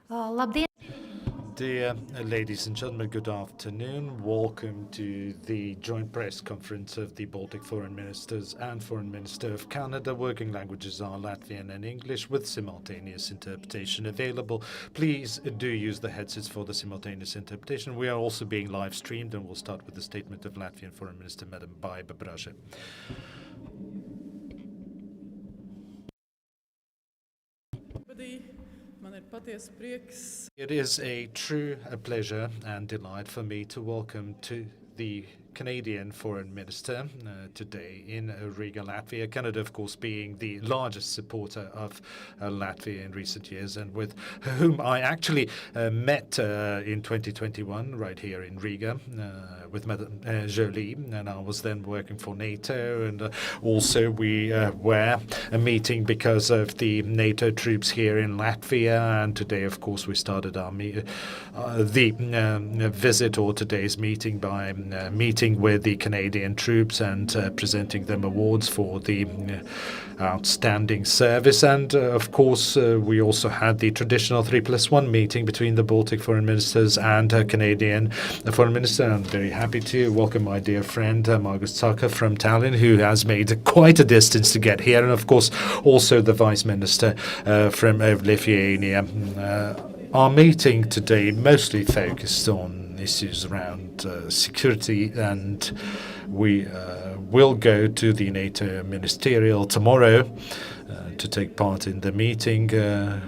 Labdien! Dear ladies and gentlemen, good afternoon. Welcome to the joint press conference of the Baltic Foreign Ministers and Foreign Minister of Canada. Working languages are Latvian and English with simultaneous interpretation available. Please do use the headsets for the simultaneous interpretation. We are also being live streamed, and we'll start with the statement of Latvian Foreign Minister Madam Baiba Braže. It is a true pleasure and delight for me to welcome to the Canadian Foreign Minister today in Riga, Latvia. Canada, of course, being the largest supporter of Latvia in recent years, and with whom I actually met in 2021 right here in Riga with Mélanie Joly, and I was then working for NATO, and also we were meeting because of the NATO troops here in Latvia, and today, of course, we started our visit, or today's meeting, by meeting with the Canadian troops and presenting them awards for the outstanding service. And of course, we also had the traditional 3+1 meeting between the Baltic foreign ministers and Canadian foreign minister. I'm very happy to welcome my dear friend Margus Tsahkna from Tallinn, who has made quite a distance to get here, and of course also the Vice Minister from Lithuania. Our meeting today mostly focused on issues around security, and we will go to the NATO ministerial tomorrow to take part in the meeting,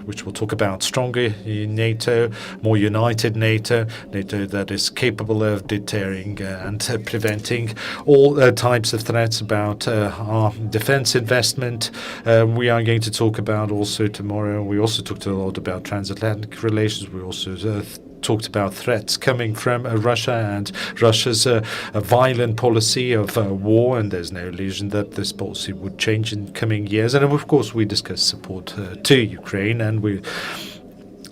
which will talk about stronger NATO, more united NATO, NATO that is capable of deterring and preventing all types of threats, about our defense investment. We are going to talk about also tomorrow. We also talked a lot about transatlantic relations. We also talked about threats coming from Russia and Russia's violent policy of war, and there's no illusion that this policy would change in coming years. And of course, we discussed support to Ukraine, and we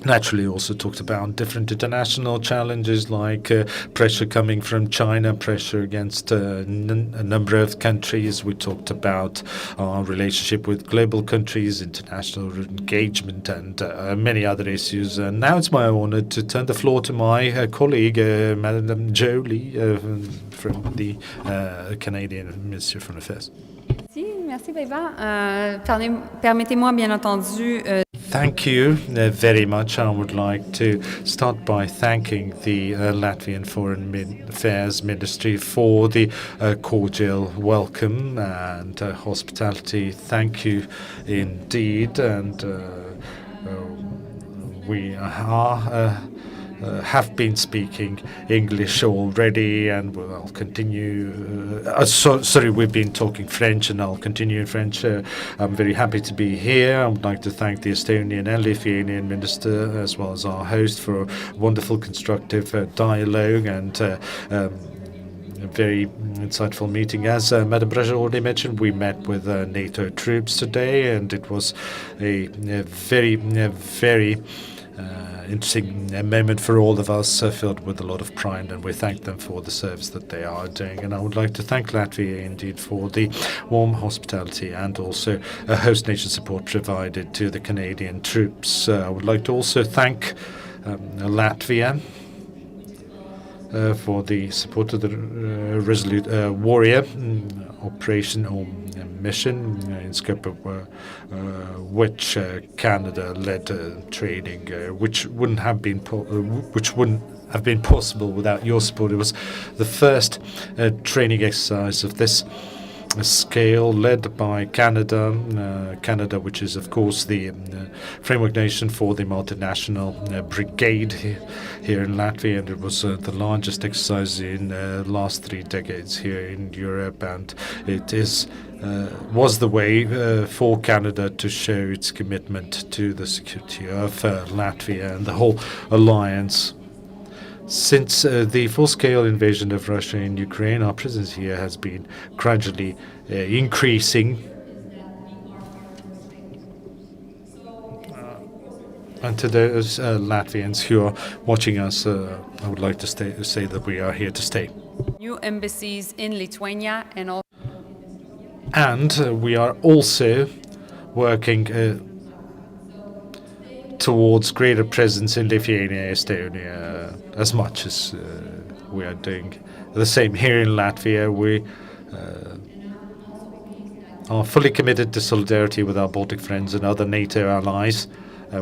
naturally also talked about different international challenges like pressure coming from China, pressure against a number of countries. We talked about our relationship with global countries, international engagement, and many other issues. And now it's my honor to turn the floor to my colleague, Madame Joly, from the Canadian Ministry of Foreign Affairs. Merci Baiba. Permettez-moi bien entendu. Thank you very much. I would like to start by thanking the Latvian Foreign Affairs Ministry for the cordial welcome and hospitality. Thank you indeed. And we have been speaking English already, and I'll continue. We've been talking French, and I'll continue in French. I'm very happy to be here. I would like to thank the Estonian and Lithuanian minister, as well as our host, for a wonderful, constructive dialogue and a very insightful meeting. As Madame Braže already mentioned, we met with NATO troops today, and it was a very interesting moment for all of us, filled with a lot of pride, and we thank them for the service that they are doing. And I would like to thank Latvia indeed for the warm hospitality and also host nation support provided to the Canadian troops. I would like to also thank Latvia for the support of the Resolute Warrior operation or mission, in scope of which Canada led training, which wouldn't have been possible without your support. It was the first training exercise of this scale led by Canada, which is of course the framework nation for the multinational brigade here in Latvia, and it was the largest exercise in the last 3 decades here in Europe, and it was the way for Canada to show its commitment to the security of Latvia and the whole alliance. Since the full-scale invasion of Russia in Ukraine, our presence here has been gradually increasing. And to those Latvians who are watching us, I would like to say that we are here to stay. New embassies in Lithuania and we are also working towards greater presence in Lithuania, Estonia, as much as we are doing the same here in Latvia. We are fully committed to solidarity with our Baltic friends and other NATO allies.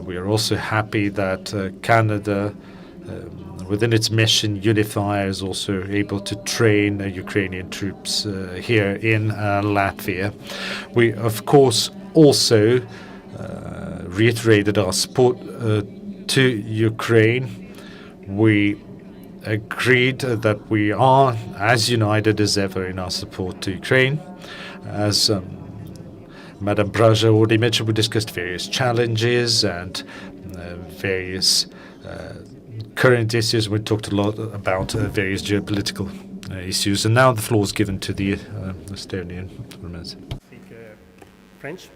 We are also happy that Canada, within its mission Unify, is also able to train Ukrainian troops here in Latvia. We, of course, also reiterated our support to Ukraine. We agreed that we are as united as ever in our support to Ukraine. As Madame Braže already mentioned, we discussed various challenges and various current issues. We talked a lot about various geopolitical issues. And now the floor is given to the Estonian parliament. Speak French.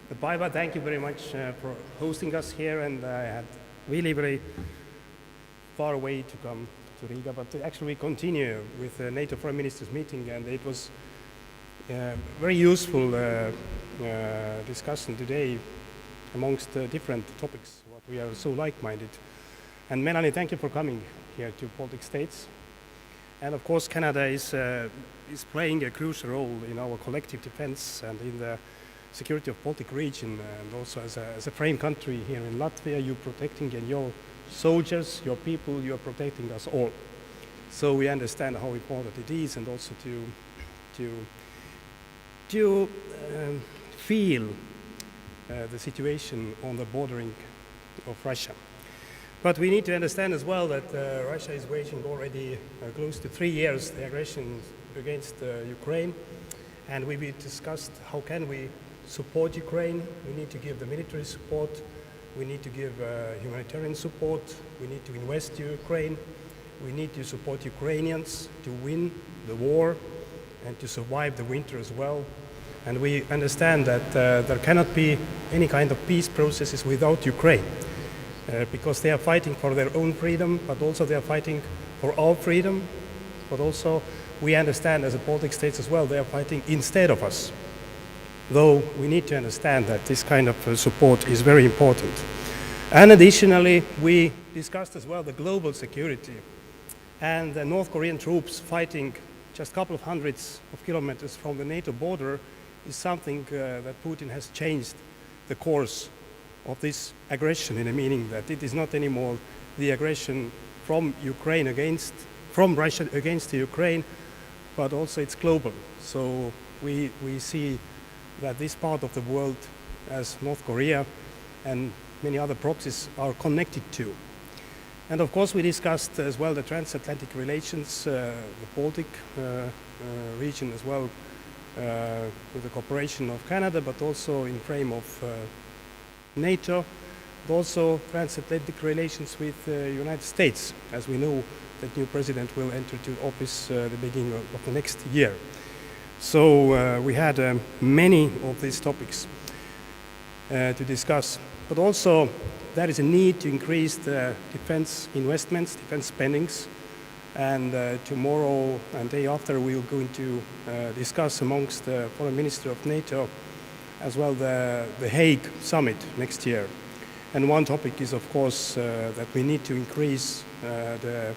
But Baiba, thank you very much for hosting us here. And I had really very far away to come to Riga, but actually we continue with the NATO Foreign Ministers meeting, and it was very useful discussion today amongst different topics, what we are so like-minded. And Mélanie, thank you for coming here to Baltic states. And of course, Canada is playing a crucial role in our collective defense and in the security of Baltic region, and also as a frame country here in Latvia, you're protecting and your soldiers, your people, you're protecting us all. So we understand how important it is, and also to feel the situation on the bordering of Russia. But we need to understand as well that Russia is waging already close to 3 years the aggression against Ukraine, and we discussed how can we support Ukraine. We need to give the military support, we need to give humanitarian support, we need to invest in Ukraine, we need to support Ukrainians to win the war and to survive the winter as well. And we understand that there cannot be any kind of peace processes without Ukraine. Because they are fighting for their own freedom, but also they are fighting for our freedom. But also we understand as a Baltic states as well, they are fighting instead of us. Though we need to understand that this kind of support is very important. And additionally, we discussed as well the global security. And the North Korean troops fighting just a couple of hundreds of kilometers from the NATO border is something that Putin has changed the course of this aggression, in a meaning that it is not anymore the aggression from Russia against Ukraine, but also it's global. So we see that this part of the world, as North Korea and many other proxies, are connected to. And of course we discussed as well the transatlantic relations, the Baltic region as well, with the cooperation of Canada, but also in frame of NATO, but also transatlantic relations with the United States, as we know that new president will enter to office the beginning of the next year. So we had many of these topics to discuss, but also there is a need to increase the defense investments, defense spendings, and tomorrow and day after we are going to discuss amongst the foreign minister of NATO as well the Hague summit next year. And one topic is, of course, that we need to increase the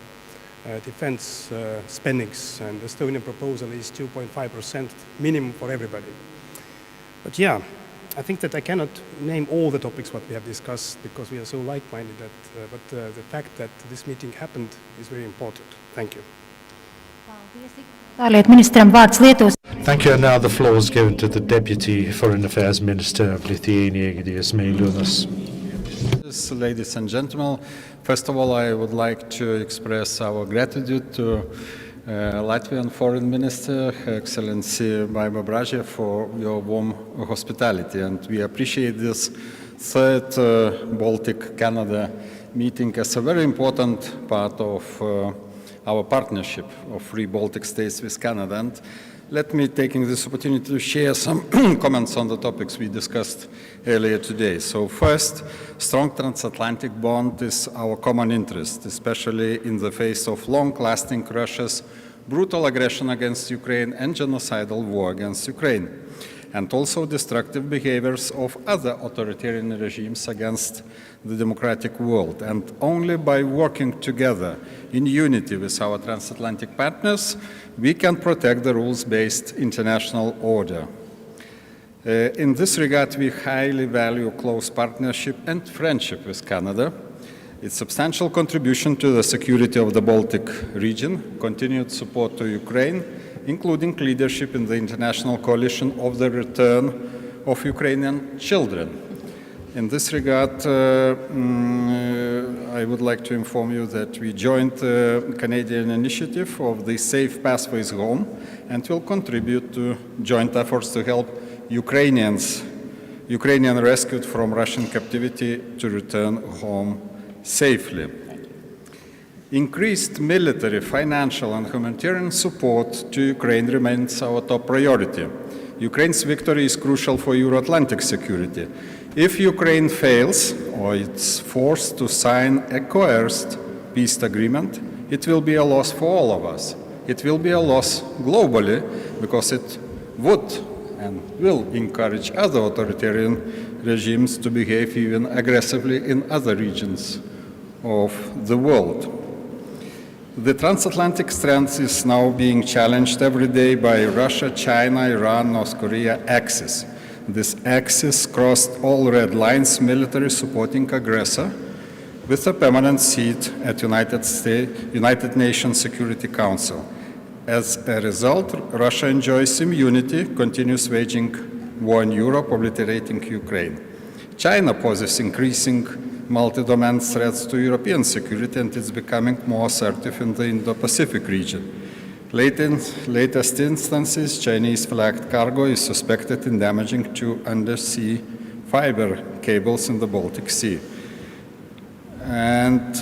defense spendings, and the Estonian proposal is 2.5% minimum for everybody. But yeah, I think that I cannot name all the topics what we have discussed because we are so like-minded, but the fact that this meeting happened is very important. Thank you. Thank you. And now the floor is given to the Deputy Foreign Affairs Minister of Lithuania, Egidijus Meilūnas. Ladies and gentlemen, first of all, I would like to express our gratitude to Latvian Foreign Minister, Excellency Baiba Braže, for your warm hospitality. And we appreciate this third Baltic-Canada meeting as a very important part of our partnership of free Baltic states with Canada. And let me take this opportunity to share some comments on the topics we discussed earlier today. So first, strong transatlantic bond is our common interest, especially in the face of long-lasting Russia's brutal aggression against Ukraine and genocidal war against Ukraine. and also destructive behaviors of other authoritarian regimes against the democratic world. And only by working together in unity with our transatlantic partners, we can protect the rules-based international order. In this regard, we highly value close partnership and friendship with Canada, its substantial contribution to the security of the Baltic region, continued support to Ukraine, including leadership in the international coalition of the return of Ukrainian children. In this regard, I would like to inform you that we joined the Canadian initiative of the Safe Pathways Home and will contribute to joint efforts to help Ukrainian rescued from Russian captivity to return home safely. Increased military, financial, and humanitarian support to Ukraine remains our top priority. Ukraine's victory is crucial for Euro-Atlantic security. If Ukraine fails or it's forced to sign a coerced peace agreement, it will be a loss for all of us. It will be a loss globally because it would and will encourage other authoritarian regimes to behave even aggressively in other regions of the world. The transatlantic strength is now being challenged every day by Russia, China, Iran, North Korea axis. This axis crossed all red lines, military supporting aggressor, with a permanent seat at United Nations Security Council. As a result, Russia enjoys immunity, continues waging war in Europe, obliterating Ukraine. China poses increasing multi-domain threats to European security and is becoming more assertive in the Indo-Pacific region. Latest instances, Chinese-flagged cargo is suspected in damaging two undersea fiber cables in the Baltic Sea. And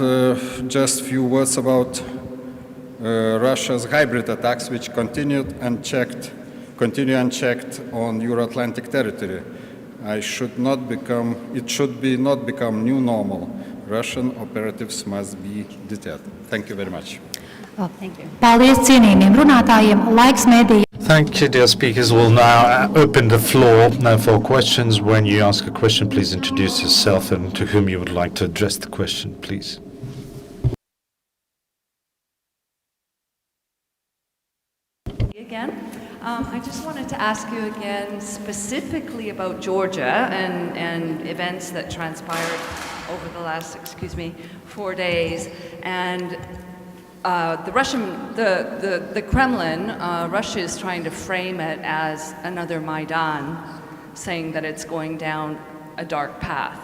just a few words about Russia's hybrid attacks, which continue unchecked on Euro-Atlantic territory. It should not become new normal. Russian operatives must be deterred. Thank you very much. Oh, thank you. Paldies cienījumiem runātājiem. Laiks mediju. Thank you, dear speakers. We'll now open the floor for questions. When you ask a question, please introduce yourself and to whom you would like to address the question, please. Again. I just wanted to ask you again specifically about Georgia and events that transpired over the last, 4 days. And the Kremlin, Russia is trying to frame it as another Maidan, saying that it's going down a dark path.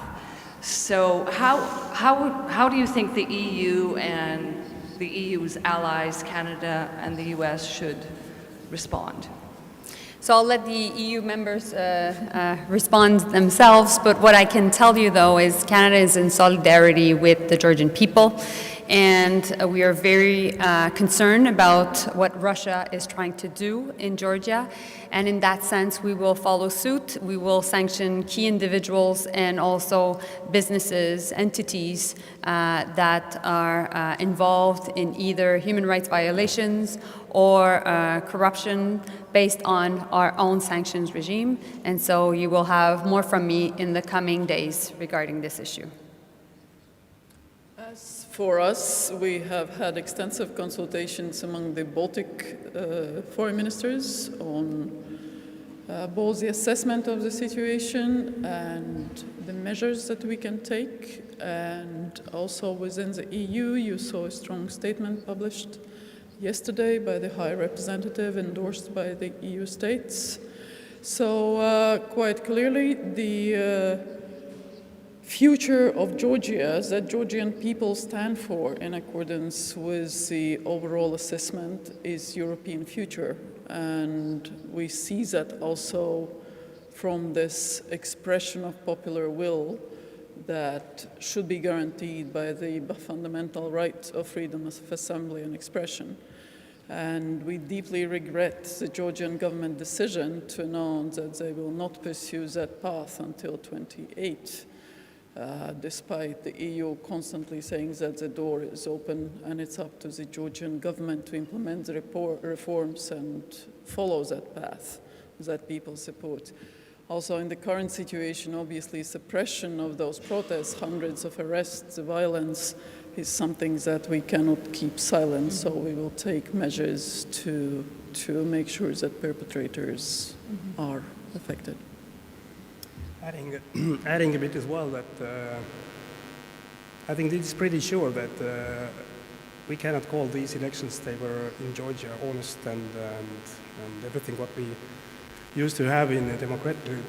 So how do you think the EU and the EU's allies, Canada and the US, should respond? So I'll let the EU members respond themselves, but what I can tell you though is Canada is in solidarity with the Georgian people, and we are very concerned about what Russia is trying to do in Georgia, and in that sense we will follow suit. We will sanction key individuals and also businesses, entities that are involved in either human rights violations or corruption based on our own sanctions regime. And so you will have more from me in the coming days regarding this issue. As for us, we have had extensive consultations among the Baltic foreign ministers on both the assessment of the situation and the measures that we can take. And also within the EU, you saw a strong statement published yesterday by the High Representative, endorsed by the EU states. So quite clearly, the future of Georgia that Georgian people stand for in accordance with the overall assessment is European future. And we see that also from this expression of popular will that should be guaranteed by the fundamental right of freedom of assembly and expression. And we deeply regret the Georgian government decision to announce that they will not pursue that path until 2028, despite the EU constantly saying that the door is open and it's up to the Georgian government to implement the reforms and follow that path. that people support. Also, in the current situation, obviously, suppression of those protests, hundreds of arrests, violence, is something that we cannot keep silent. So we will take measures to make sure that perpetrators are affected. Adding a bit as well that I think it's pretty sure that we cannot call these elections, they were in Georgia honest and everything what we used to have in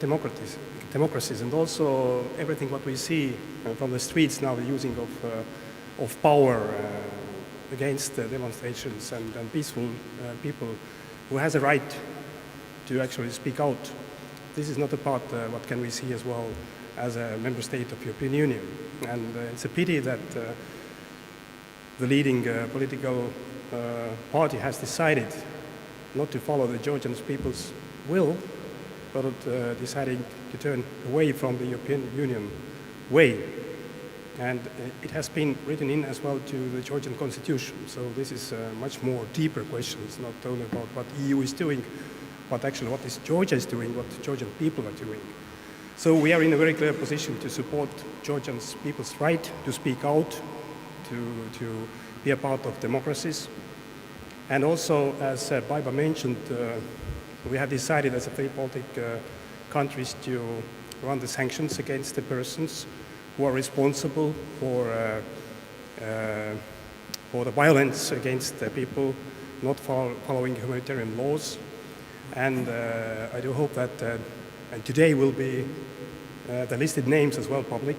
democracies, and also everything what we see from the streets now, the using of power against demonstrations and peaceful people who has a right to actually speak out. This is not a part what can we see as well as a member state of European Union, and it's a pity that the leading political party has decided not to follow the Georgian people's will, but deciding to turn away from the European Union way. And it has been written in as well to the Georgian constitution. So this is a much more deeper question. It's not only about what EU is doing, but actually what is Georgia is doing, what the Georgian people are doing. So we are in a very clear position to support Georgian people's right to speak out, to be a part of democracies. And also, as Baiba mentioned, we have decided as a three Baltic countries to run the sanctions against the persons who are responsible for the violence against the people not following humanitarian laws. And I do hope that and today will be the listed names as well public.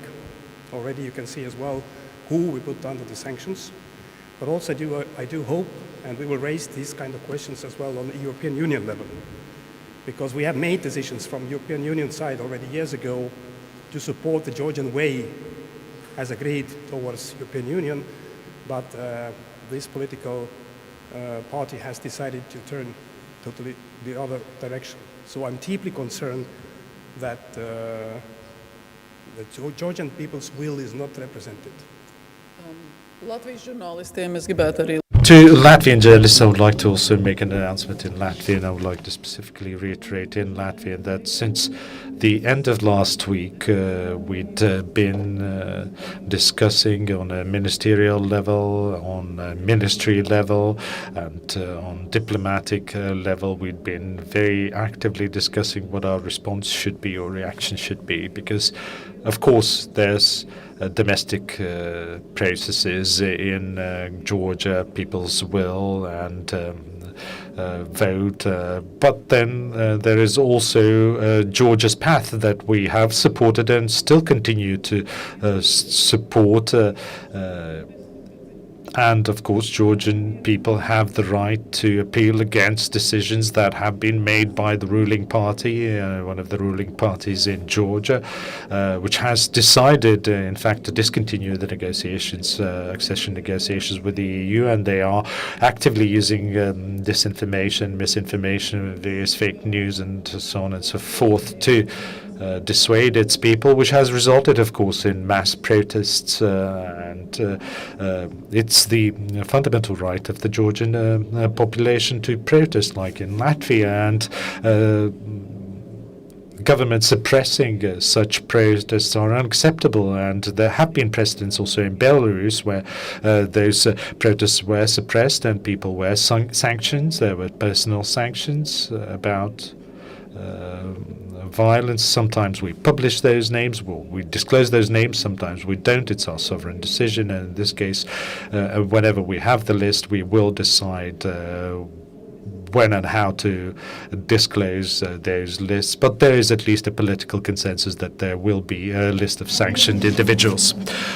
Already you can see as well who we put under the sanctions. But also I do hope, and we will raise these kind of questions as well on the European Union level, because we have made decisions from European Union side already years ago to support the Georgian way as agreed towards European Union, but this political party has decided to turn totally the other direction. So I'm deeply concerned that the Georgian people's will is not represented. Latvijas žurnālistiem es gribētu arī. To Latvian journalists, I would like to also make an announcement in Latvian. I would like to specifically reiterate in Latvian that since the end of last week, we'd been discussing on a ministerial level, on a ministry level, and on diplomatic level, we'd been very actively discussing what our response should be or reaction should be, because, of course, there's domestic processes in Georgia, people's will and vote, but then there is also Georgia's path that we have supported and still continue to support. And, of course, Georgian people have the right to appeal against decisions that have been made by the ruling party, one of the ruling parties in Georgia, which has decided, in fact, to discontinue the negotiations, accession negotiations with the EU, and they are actively using disinformation, misinformation, various fake news, and so on and so forth to dissuade its people, which has resulted, of course, in mass protests, and it's the fundamental right of the Georgian population to protest, like in Latvia, and government suppressing such protests are unacceptable. And there have been precedents also in Belarus where those protests were suppressed and people were sanctions. There were personal sanctions about violence. Sometimes we publish those names, we disclose those names, sometimes we don't. It's our sovereign decision, and in this case, whenever we have the list, we will decide when and how to disclose those lists. But there is at least a political consensus that there will be a list of sanctioned individuals.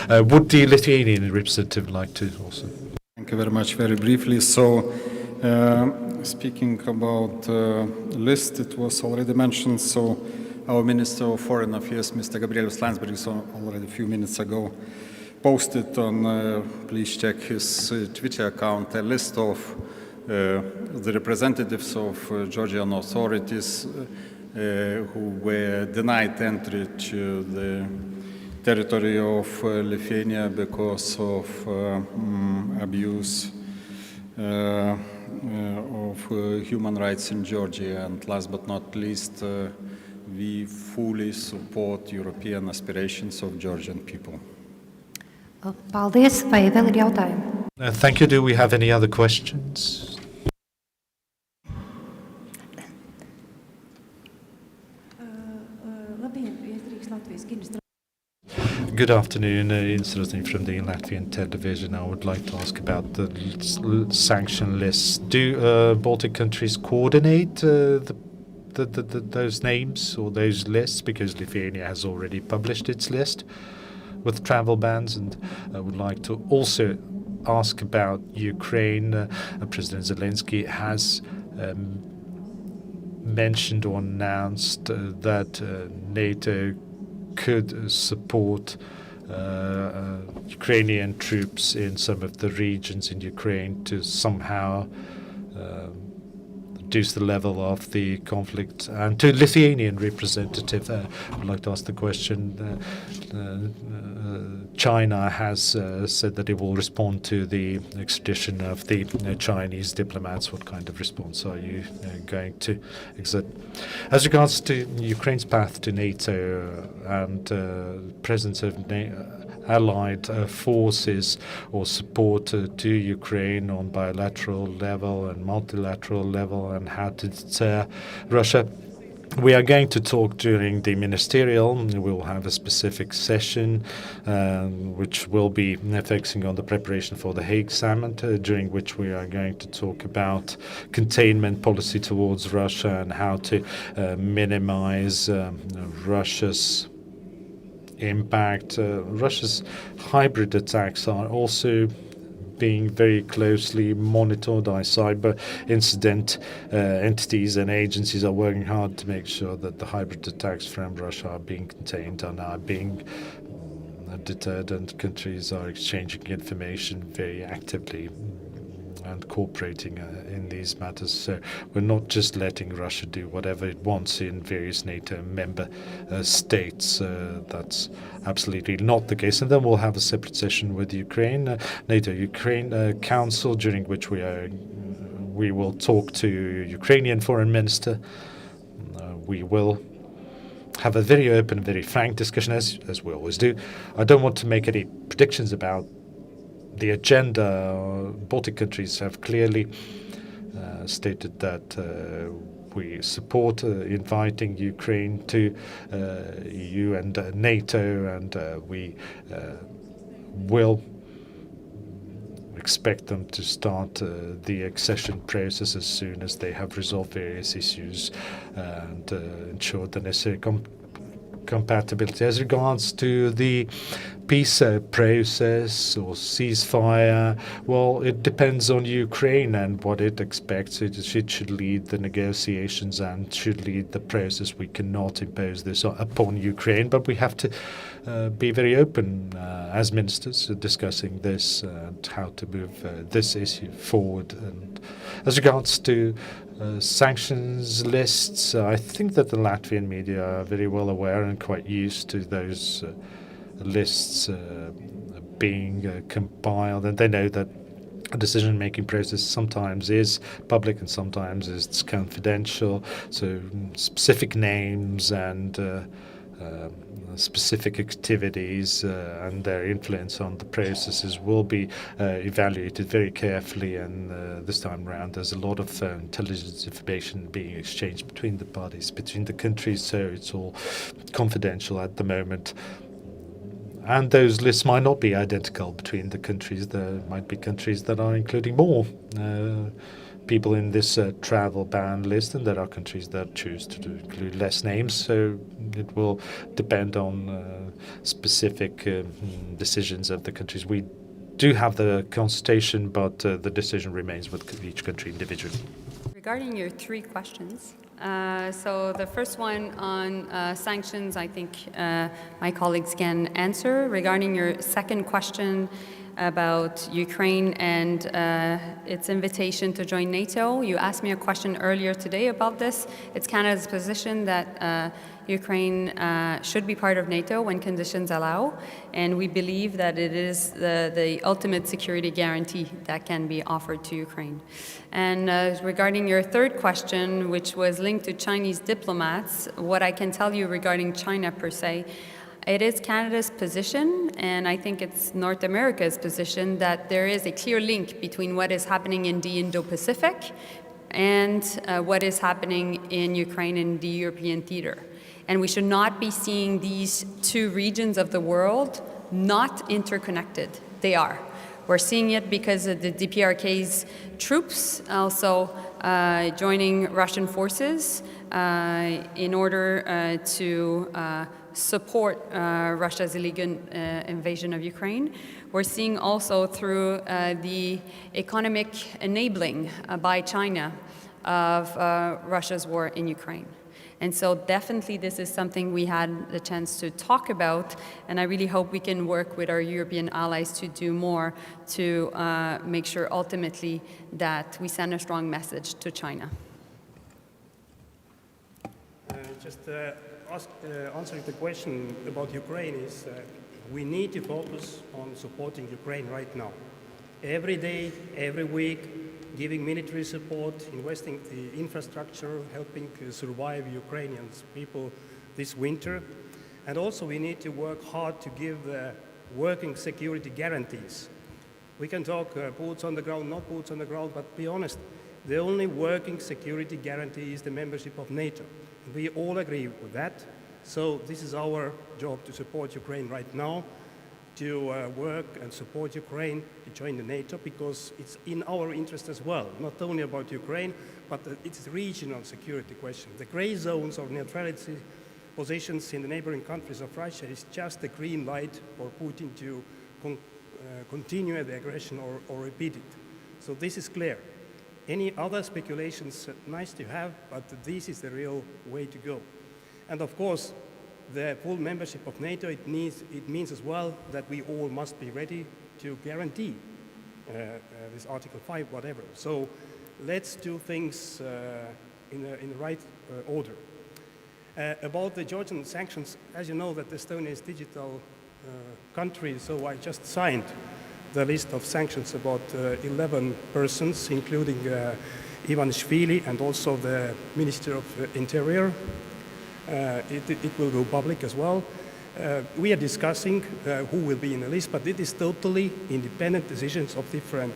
Would the Lithuanian representative like to also? Thank you very much. Very briefly, so speaking about list, it was already mentioned. So our Minister of Foreign Affairs, Mr. Gabrielius Landsbergis, already a few minutes ago, posted on, please check his Twitter account, a list of the representatives of Georgian authorities who were denied entry to the territory of Lithuania because of abuse human rights in Georgia. And last but not least, we fully support European aspirations of Georgian people. Paldies, vai vēl ir jautājumi? Thank you. Do we have any other questions? Good afternoon, Instructing from the Latvian television. I would like to ask about the sanction lists. Do Baltic countries coordinate those names or those lists? Because Lithuania has already published its list with travel bans, and I would like to also ask about Ukraine. President Zelensky has mentioned or announced that NATO could support Ukrainian troops in some of the regions in Ukraine to somehow reduce the level of the conflict. And to Lithuanian representative, I would like to ask the question. China has said that it will respond to the extradition of the Chinese diplomats. What kind of response are you going to exert? As regards to Ukraine's path to NATO and presence of allied forces or support to Ukraine on bilateral level and multilateral level, and how to deter Russia, we are going to talk during the ministerial. We will have a specific session which will be focusing on the preparation for the Hague summit, during which we are going to talk about containment policy towards Russia and how to minimize Russia's impact. Russia's hybrid attacks are also being very closely monitored by cyber incident entities, and agencies are working hard to make sure that the hybrid attacks from Russia are being contained and are being deterred, and countries are exchanging information very actively and cooperating in these matters. So we're not just letting Russia do whatever it wants in various NATO member states. That's absolutely not the case. And then we'll have a separate session with Ukraine, NATO-Ukraine Council, during which we will talk to Ukrainian Foreign Minister. We will have a very open, very frank discussion, as we always do. I don't want to make any predictions about the agenda. Baltic countries have clearly stated that we support inviting Ukraine to EU and NATO, and we will expect them to start the accession process as soon as they have resolved various issues and ensured the necessary compatibility. As regards to the peace process or ceasefire, well, it depends on Ukraine and what it expects. It should lead the negotiations and should lead the process. We cannot impose this upon Ukraine, but we have to be very open as ministers discussing this and how to move this issue forward. And as regards to sanctions lists, I think that the Latvian media are very well aware and quite used to those lists being compiled, and they know that a decision-making process sometimes is public and sometimes it's confidential. So specific names and specific activities and their influence on the processes will be evaluated very carefully, and this time around there's a lot of intelligence information being exchanged between the parties, between the countries, so it's all confidential at the moment. And those lists might not be identical between the countries. There might be countries that are including more people in this travel ban list, and there are countries that choose to include less names. So it will depend on specific decisions of the countries. We do have the consultation, but the decision remains with each country individually. Regarding your three questions, so the first one on sanctions, I think my colleagues can answer. Regarding your second question, about Ukraine and its invitation to join NATO. You asked me a question earlier today about this. It's Canada's position that Ukraine should be part of NATO when conditions allow, and we believe that it is the ultimate security guarantee that can be offered to Ukraine. And regarding your third question, which was linked to Chinese diplomats, what I can tell you regarding China per se, it is Canada's position, and I think it's North America's position, that there is a clear link between what is happening in the Indo-Pacific and what is happening in Ukraine and the European theater. And we should not be seeing these two regions of the world not interconnected. They are. We're seeing it because of the DPRK's troops also joining Russian forces in order to support Russia's illegal invasion of Ukraine. We're seeing also through the economic enabling by China of Russia's war in Ukraine. And so definitely this is something we had the chance to talk about, and I really hope we can work with our European allies to do more to make sure ultimately that we send a strong message to China. Answering the question about Ukraine is we need to focus on supporting Ukraine right now. Every day, every week, giving military support, investing the infrastructure, helping survive Ukrainians people this winter. And also we need to work hard to give working security guarantees. We can talk boots on the ground, not boots on the ground, but be honest, the only working security guarantee is the membership of NATO. And we all agree with that. So this is our job to support Ukraine right now, to work and support Ukraine to join the NATO, because it's in our interest as well, not only about Ukraine, but it's a regional security question. The gray zones of neutrality positions in the neighboring countries of Russia is just a green light for Putin to continue the aggression or repeat it. So this is clear. Any other speculations, nice to have, but this is the real way to go. And of course, the full membership of NATO, it means as well that we all must be ready to guarantee this Article 5, whatever. So let's do things in the right order. About the Georgian sanctions, as you know that Estonia is a digital country, so I just signed the list of sanctions about 11 persons, including Ivanishvili and also the Minister of Interior. It will go public as well. We are discussing who will be in the list, but it is totally independent decisions of different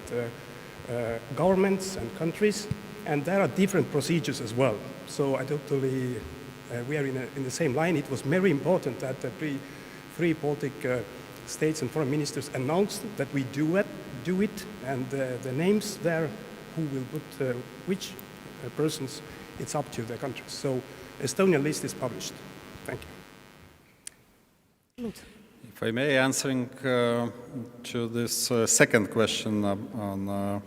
governments and countries, and there are different procedures as well. So I totally, we are in the same line. It was very important that the three Baltic states and foreign ministers announced that we do it, and the names there, who will put which persons, it's up to the countries. So Estonian list is published. Thank you. If I may, answering to this second question on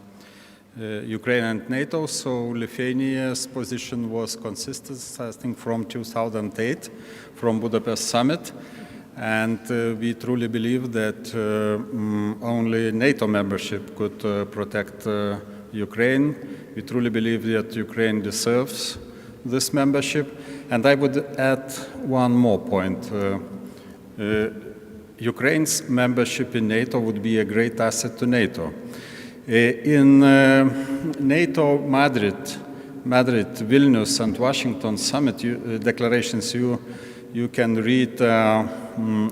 Ukraine and NATO, so Lithuania's position was consistent, I think, from 2008, from Budapest summit, and we truly believe that only NATO membership could protect Ukraine. We truly believe that Ukraine deserves this membership. And I would add one more point. Ukraine's membership in NATO would be a great asset to NATO. In NATO Madrid, Vilnius and Washington summit declarations, you can read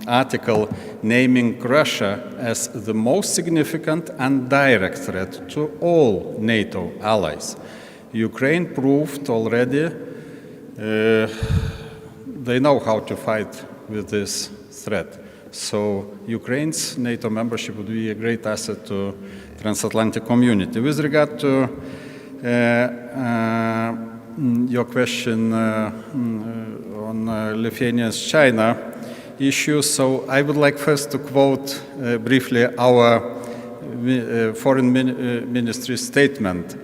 article naming Russia as the most significant and direct threat to all NATO allies. Ukraine proved already they know how to fight with this threat. So Ukraine's NATO membership would be a great asset to transatlantic community. With regard to your question on Lithuania's China issue, so I would like first to quote briefly our foreign ministry statement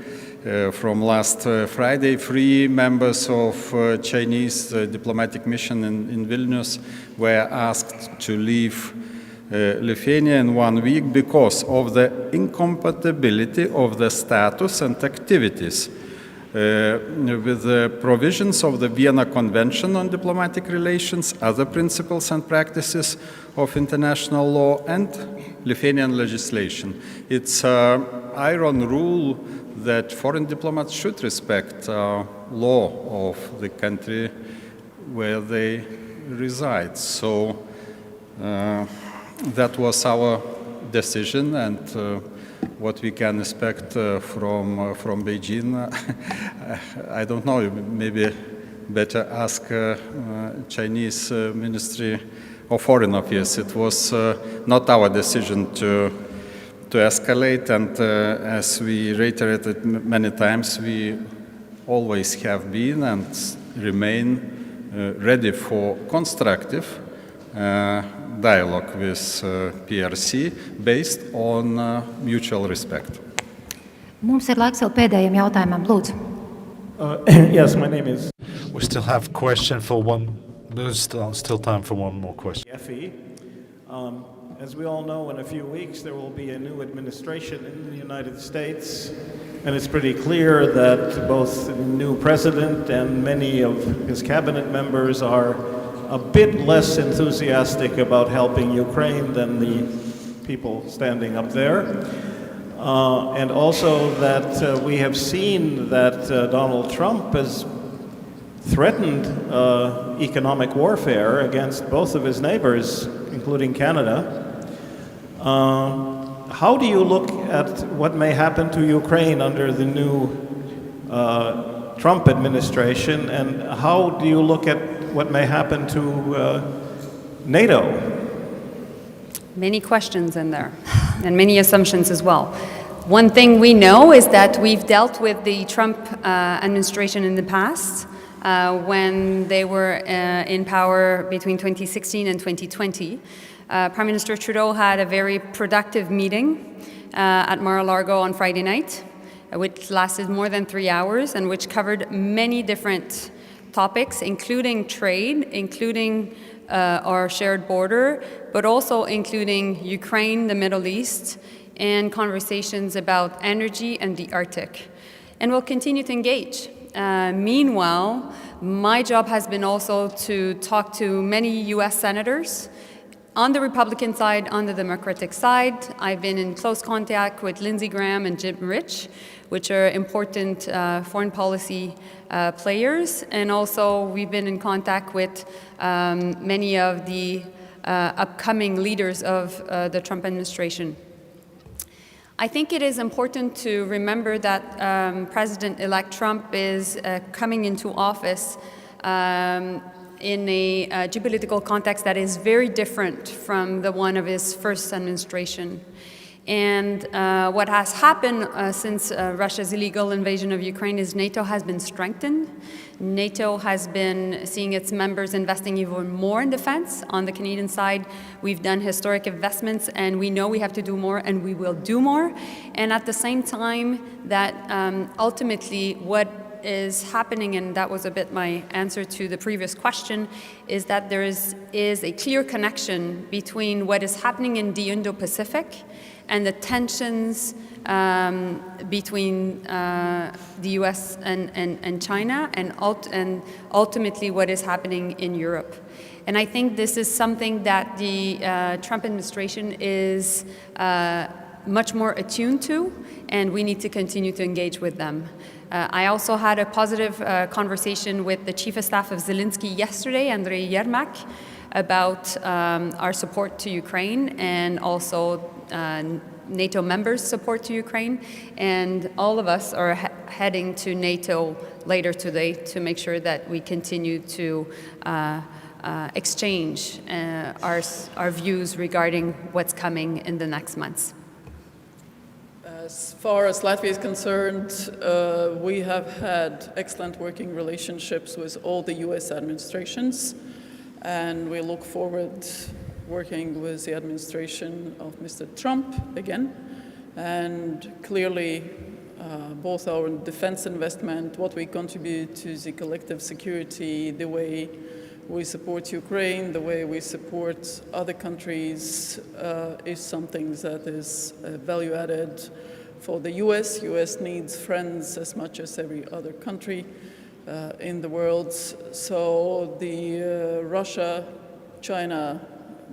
from last Friday. 3 members of Chinese diplomatic mission in Vilnius were asked to leave Lithuania in 1 week because of the incompatibility of the status and activities with the provisions of the Vienna Convention on Diplomatic Relations, other principles and practices of international law, and Lithuanian legislation. It's an iron rule that foreign diplomats should respect law of the country where they reside. So that was our decision, and what we can expect from Beijing, I don't know. Maybe better ask Chinese Ministry of Foreign Affairs. It was not our decision to escalate, and as we reiterated many times, we always have been and remain ready for constructive dialogue with PRC based on mutual respect. Mums ir laiks vēl pēdējiem jautājumam, lūdzu. Yes, my name is We still have question for one. There's still time for one more question. Effie. As we all know, in a few weeks there will be a new administration in the United States, and it's pretty clear that both the new president and many of his cabinet members are a bit less enthusiastic about helping Ukraine than the people standing up there. And also that we have seen that Donald Trump has threatened economic warfare against both of his neighbors, including Canada. How do you look at what may happen to Ukraine under the new Trump administration, and how do you look at what may happen to NATO? Many questions in there, and many assumptions as well. One thing we know is that we've dealt with the Trump administration in the past when they were in power between 2016 and 2020. Prime Minister Trudeau had a very productive meeting at Mar-a-Lago on Friday night, which lasted more than 3 hours and which covered many different topics, including trade, including our shared border, but also including Ukraine, the Middle East, and conversations about energy and the Arctic. And we'll continue to engage. Meanwhile, my job has been also to talk to many US senators on the Republican side, on the Democratic side. I've been in close contact with Lindsey Graham and Jim Rich, which are important foreign policy players. And also we've been in contact with many of the upcoming leaders of the Trump administration. I think it is important to remember that President-elect Trump is coming into office in a geopolitical context that is very different from the one of his first administration. And what has happened since Russia's illegal invasion of Ukraine is NATO has been strengthened. NATO has been seeing its members investing even more in defense. On the Canadian side, we've done historic investments, and we know we have to do more, and we will do more. And at the same time, that ultimately what is happening, and that was a bit my answer to the previous question, is that there is a clear connection between what is happening in the Indo-Pacific and the tensions between the US and China, and ultimately what is happening in Europe. And I think this is something that the Trump administration is much more attuned to, and we need to continue to engage with them. I also had a positive conversation with the Chief of Staff of Zelensky yesterday, Andrei Yermak, about our support to Ukraine and also NATO members' support to Ukraine. And all of us are heading to NATO later today to make sure that we continue to exchange our views regarding what's coming in the next months. As far as Latvia is concerned, we have had excellent working relationships with all the US administrations, and we look forward working with the administration of Mr. Trump again. And clearly, both our defense investment, what we contribute to the collective security, the way we support Ukraine, the way we support other countries is something that is value added for the US. US needs friends as much as every other country in the world. So the Russia, China,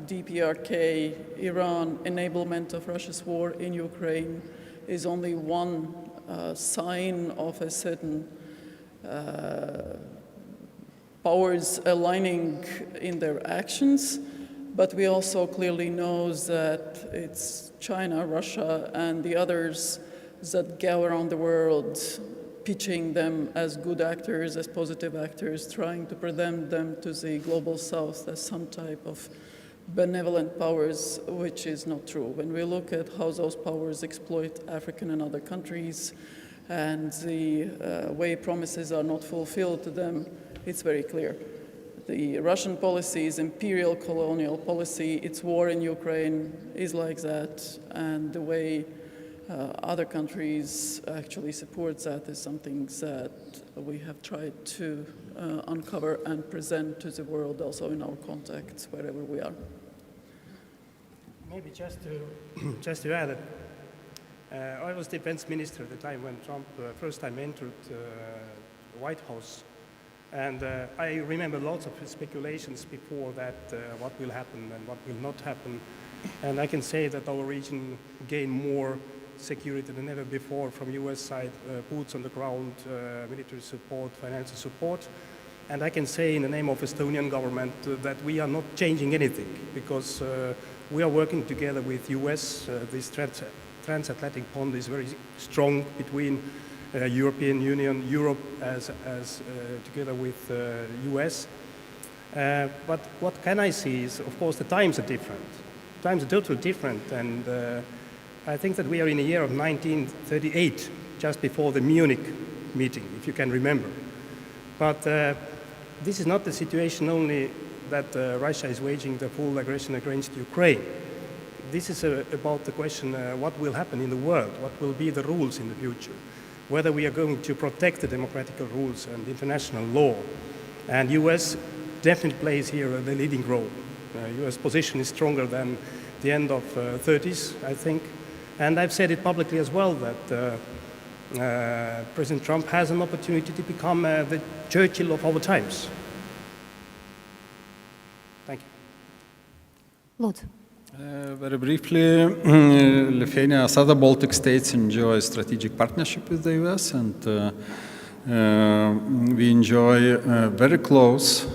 DPRK, Iran enablement of Russia's war in Ukraine is only one sign of a certain powers aligning in their actions, but we also clearly know that it's China, Russia, and the others that go around the world pitching them as good actors, as positive actors, trying to present them to the global south as some type of benevolent powers, which is not true. When we look at how those powers exploit African and other countries and the way promises are not fulfilled to them, it's very clear. The Russian policy is imperial colonial policy. Its war in Ukraine is like that, and the way other countries actually support that is something that we have tried to uncover and present to the world also in our contacts wherever we are. Maybe just to add that I was defense minister at the time when Trump first time entered the White House. And I remember lots of speculations before that, what will happen and what will not happen. And I can say that our region gained more security than ever before from US side, boots on the ground, military support, financial support. And I can say in the name of Estonian government that we are not changing anything because we are working together with US. This transatlantic bond is very strong between European Union, Europe as together with US. But what can I see is, of course, the times are different. Times are totally different, and I think that we are in the year of 1938, just before the Munich meeting, if you can remember. But this is not the situation only that Russia is waging the full aggression against Ukraine. This is about the question, what will happen in the world? What will be the rules in the future? Whether we are going to protect the democratic rules and international law. And US definitely plays here the leading role. US position is stronger than the end of 30s, I think. And I've said it publicly as well that President Trump has an opportunity to become the Churchill of our times. Thank you. Lūdzu. Very briefly, Lithuania, as other Baltic states, enjoy strategic partnership with the US, and we enjoy very close,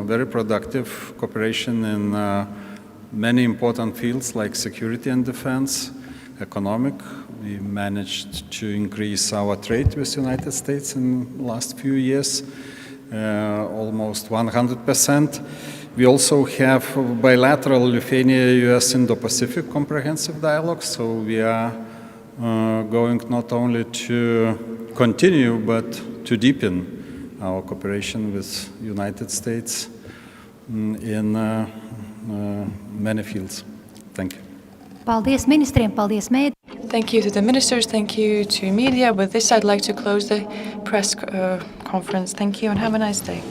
very productive cooperation in many important fields like security and defense, economic. We managed to increase our trade with the United States in the last few years, almost 100%. We also have bilateral Lithuania-US Indo-Pacific comprehensive dialogue, so we are going not only to continue but to deepen our cooperation with the United States in many fields. Thank you. Paldies ministriem, paldies mēdī. Thank you to the ministers, thank you to media. With this, I'd like to close the press conference. Thank you and have a nice day.